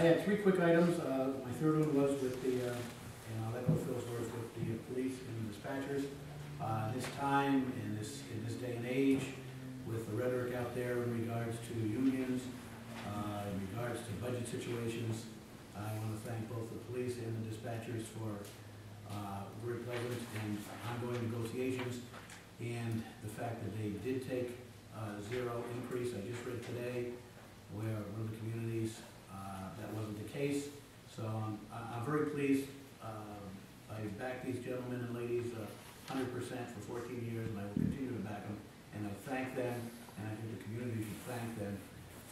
I had three quick items. My third one was with the, and I'll let go Phil's words, with the police and dispatchers. This time, in this day and age, with the rhetoric out there in regards to unions, in regards to budget situations, I want to thank both the police and the dispatchers for very pleasant and ongoing negotiations, and the fact that they did take zero increase. I just read today where one of the communities that wasn't the case. So I'm very pleased. I backed these gentlemen and ladies 100% for 14 years, and I will continue to back them. And I thank them, and I think the community should thank them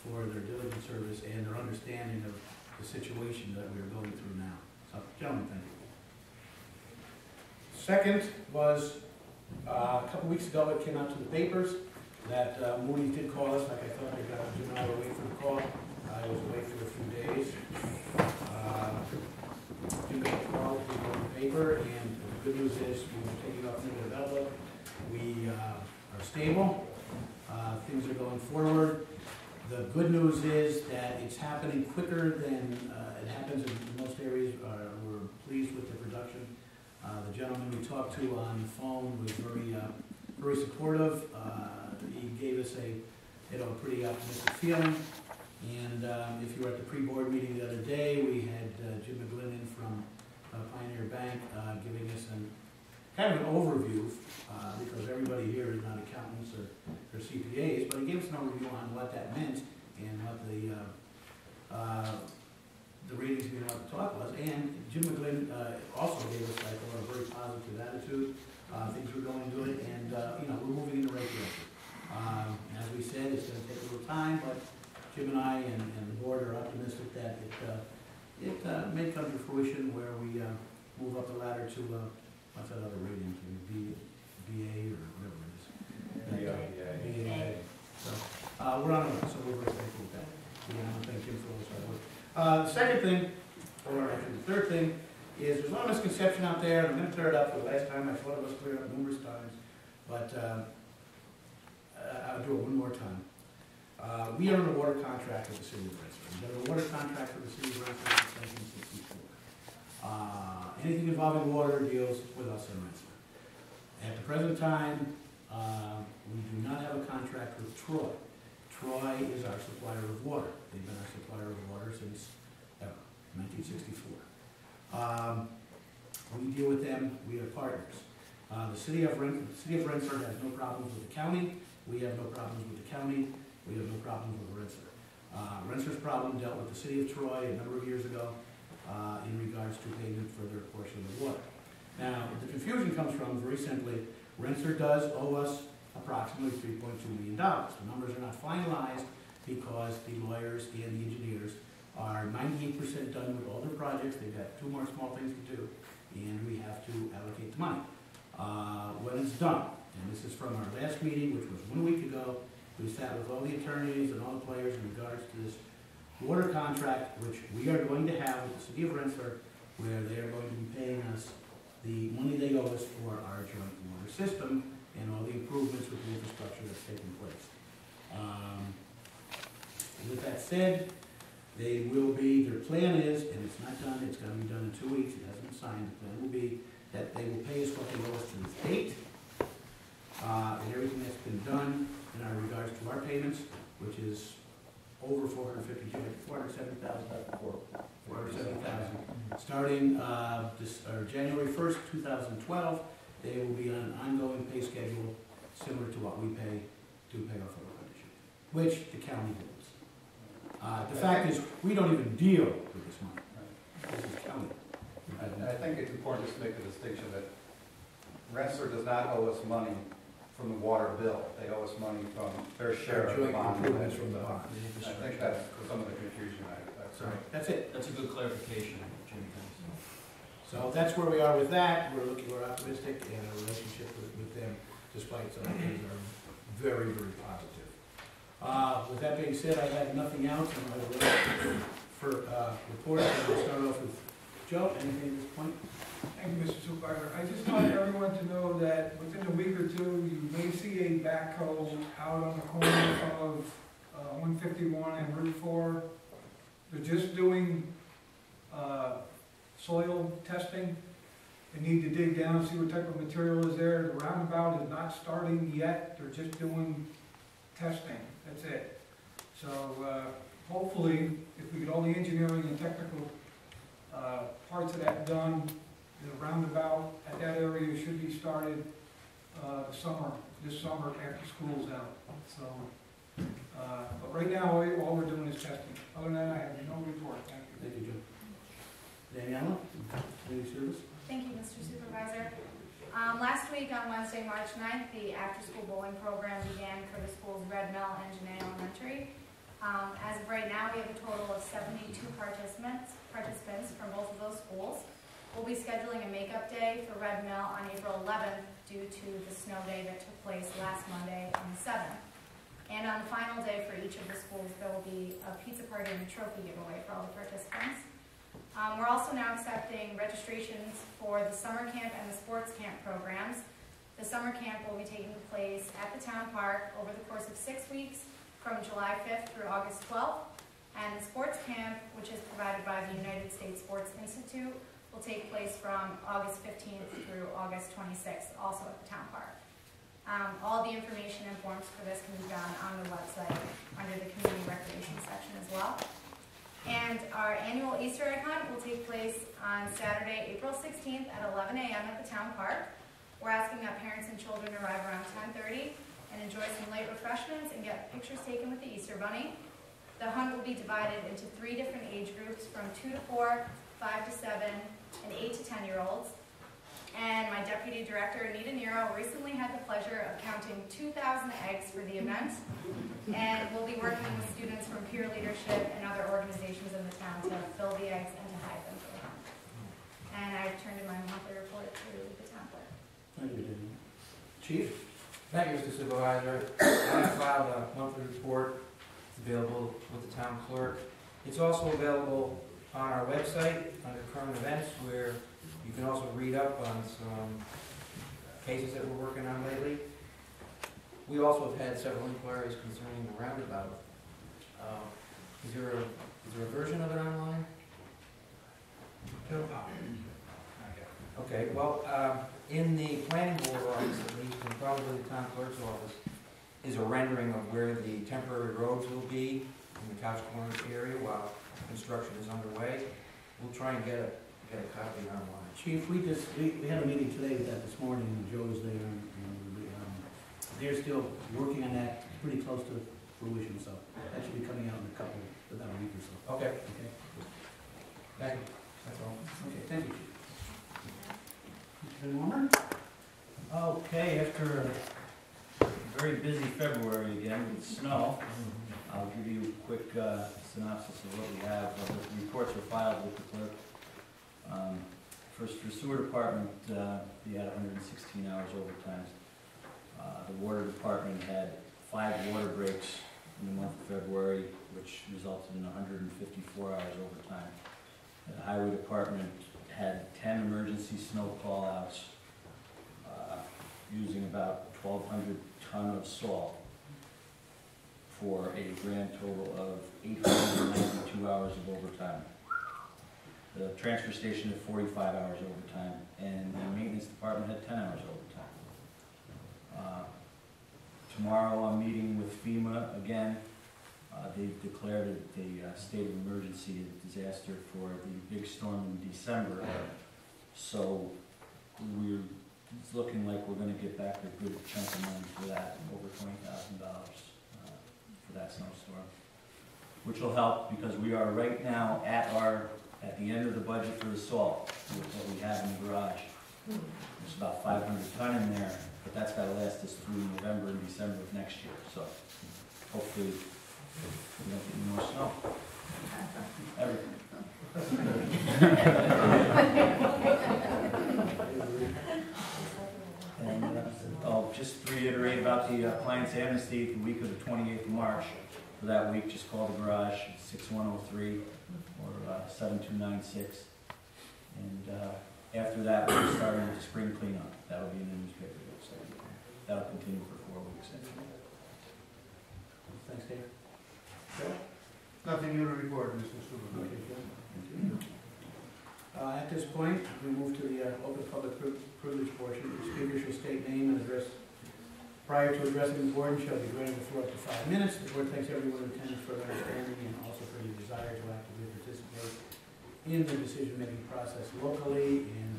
for their diligent service and their understanding of the situation that we are going through now. So, gentlemen, thank you. Second was, a couple weeks ago it came out to the papers that Moody's did call us, like I thought they got Jim and I were waiting for the call. I was away for a few days. Jim got the call, we go on the paper, and the good news is we will take it off negative outlook. We are stable. Things are going forward. The good news is that it's happening quicker than it happens in most areas. We're pleased with the production. The gentleman we talked to on the phone was very supportive. He gave us a pretty optimistic feeling. And if you were at the pre-board meeting the other day, we had Jim McGlinnan from Pioneer Bank giving us kind of an overview, because everybody here is not accountants or CPAs, but he gave us an overview on what that meant and what the ratings we want to talk was. And Jim McGlynn also gave us, I thought, a very positive attitude. Things were going good, and we're moving in the right direction. As we said, it's going to take a little time, but Jim and I and the board are optimistic that it may come to fruition where we move up the ladder to what's that other rating? BA or whatever it is. BA. So we're on it, so we're very thankful with that. And I want to thank Jim for all his hard work. The second thing, or actually the third thing, is there's a lot of misconception out there, and I'm going to clear it up. For the last time, I thought it was cleared up numerous times, but I'll do it one more time. We are in a water contract with the city of Rensselaer. We've been in a water contract with the city of Rensselaer since 1964. Anything involving water deals with us in Rensselaer. At the present time, we do not have a contract with Troy. Troy is our supplier of water. They've been our supplier of water since 1964. We deal with them. We are partners. The city of Rensselaer has no problems with the county. We have no problems with the county. We have no problems with Rensselaer. Rensselaer's problem dealt with the city of Troy a number of years ago in regards to payment for their portion of the water. Now, the confusion comes from, very simply, Rensselaer does owe us approximately $3.2 million. The numbers are not finalized because the lawyers and the engineers are 98% done with all their projects. They've got two more small things to do, and we have to allocate the money. When it's done, and this is from our last meeting, which was 1 week ago, we sat with all the attorneys and all the players in regards to this water contract, which we are going to have with the city of Rensselaer, where they are going to be paying us the money they owe us for our joint water system and all the improvements with the infrastructure that's taking place. With that said, they will be, their plan is, and it's not done, it's going to be done in 2 weeks, it hasn't been signed, the plan will be that they will pay us what they owe us to this date, and everything that's been done in our regards to our payments, which is over $470,000, starting January 1st, 2012, they will be on an ongoing pay schedule similar to what we pay to pay our photo condition, which the county holds. The fact is, we don't even deal with this money. This is county. I think it's important just to make the distinction that Rensselaer does not owe us money from the water bill. They owe us money from their share of the bond. Improvements from the bond. I think that's some of the confusion. That's it. That's a good clarification, Jimmy. So that's where we are with that. We're optimistic, and our relationship with them, despite some things, are very, very positive. With that being said, I have nothing else, and I will wait for reports. We'll start off with Joe. Anything at this point? Thank you, Mr. Supervisor. I just want everyone to know that within a week or two, you may see a backhoe out on the corner of 151 and Route 4. They're just doing soil testing. They need to dig down, see what type of material is there. The roundabout is not starting yet. They're just doing testing. That's it. So hopefully, if we get all the engineering and technical parts of that done, the roundabout at that area should be started this summer after school's out. So, but right now, all we're doing is testing. Other than that, I have no report. Thank you. Thank you, Joe. Daniela, community service? Thank you, Mr. Supervisor. Last week on Wednesday, March 9th, the after-school bowling program began for the school's Red Mill and Janae Elementary. As of right now, we have a total of 72 participants from both of those schools. We'll be scheduling a makeup day for Red Mill on April 11th due to the snow day that took place last Monday on the 7th. And on the final day for each of the schools, there will be a pizza party and a trophy giveaway for all the participants. We're also now accepting registrations for the summer camp and the sports camp programs. The summer camp will be taking place at the town park over the course of 6 weeks from July 5th through August 12th. And the sports camp, which is provided by the United States Sports Institute, will take place from August 15th through August 26th, also at the town park. All the information and forms for this can be found on the website under the community recreation section as well. And our annual Easter egg hunt will take place on Saturday, April 16th at 11 a.m. at the town park. We're asking that parents and children arrive around 10:30 and enjoy some light refreshments and get pictures taken with the Easter Bunny. The hunt will be divided into 3 different age groups from 2 to 4, 5 to 7, and 8 to 10-year-olds. And my deputy director, Anita Nero, recently had the pleasure of counting 2,000 eggs for the event. And we'll be working with students from peer leadership and other organizations in the town to fill the eggs and to hide them for the hunt. And I've turned in my monthly report to the town clerk. Thank you, Daniela. Chief? Thank you, Mr. Supervisor. I have filed a monthly report. It's available with the town clerk. It's also available on our website under current events, where you can also read up on some cases that we're working on lately. We also have had several inquiries concerning the roundabout. Is there a version of it online? Okay, well, in the planning board office, at least, and probably the town clerk's office, is a rendering of where the temporary roads will be in the Couch Corners area while construction is underway. We'll try and get a copy online. Chief, we had a meeting today with that this morning, and Joe was there, and they're still working on that, pretty close to fruition, so that should be coming out in about a week or so. Okay. Okay? Thank you. That's all. Okay, thank you, Chief. Mr. Warmer? Okay, after a very busy February again with snow, I'll give you a quick synopsis of what we have. The reports are filed with the clerk. First, for sewer department, we had 116 hours overtime. The water department had 5 water breaks in the month of February, which resulted in 154 hours overtime. The highway department had 10 emergency snow call-outs, using about 1,200 ton of salt, for a grand total of 892 hours of overtime. The transfer station had 45 hours overtime, and the maintenance department had 10 hours overtime. Tomorrow I'm meeting with FEMA again. They've declared the state of emergency a disaster for the big storm in December. So it's looking like we're going to get back a good chunk of money for that, over $20,000 for that snowstorm, which will help because we are right now at the end of the budget for the salt with what we have in the garage. There's about 500 ton in there, but that's got to last us through November and December of next year. So hopefully we don't get any more snow. Everything. And just to reiterate about the appliance amnesty, the week of the 28th of March. For that week, just call the garage, 6103 or 7296. And after that, we're starting with the spring cleanup. That'll be in the newspaper. So that'll continue for 4 weeks. Thanks, Dave. Joe? Nothing new to report, Mr. Supervisor. Okay, good. Thank you. At this point, we move to the open public privilege portion. The speaker shall state name and address. Prior to addressing the board, shall be granted the floor up to 5 minutes. The board thanks everyone in attendance for their understanding and also for your desire to actively participate in the decision-making process locally. And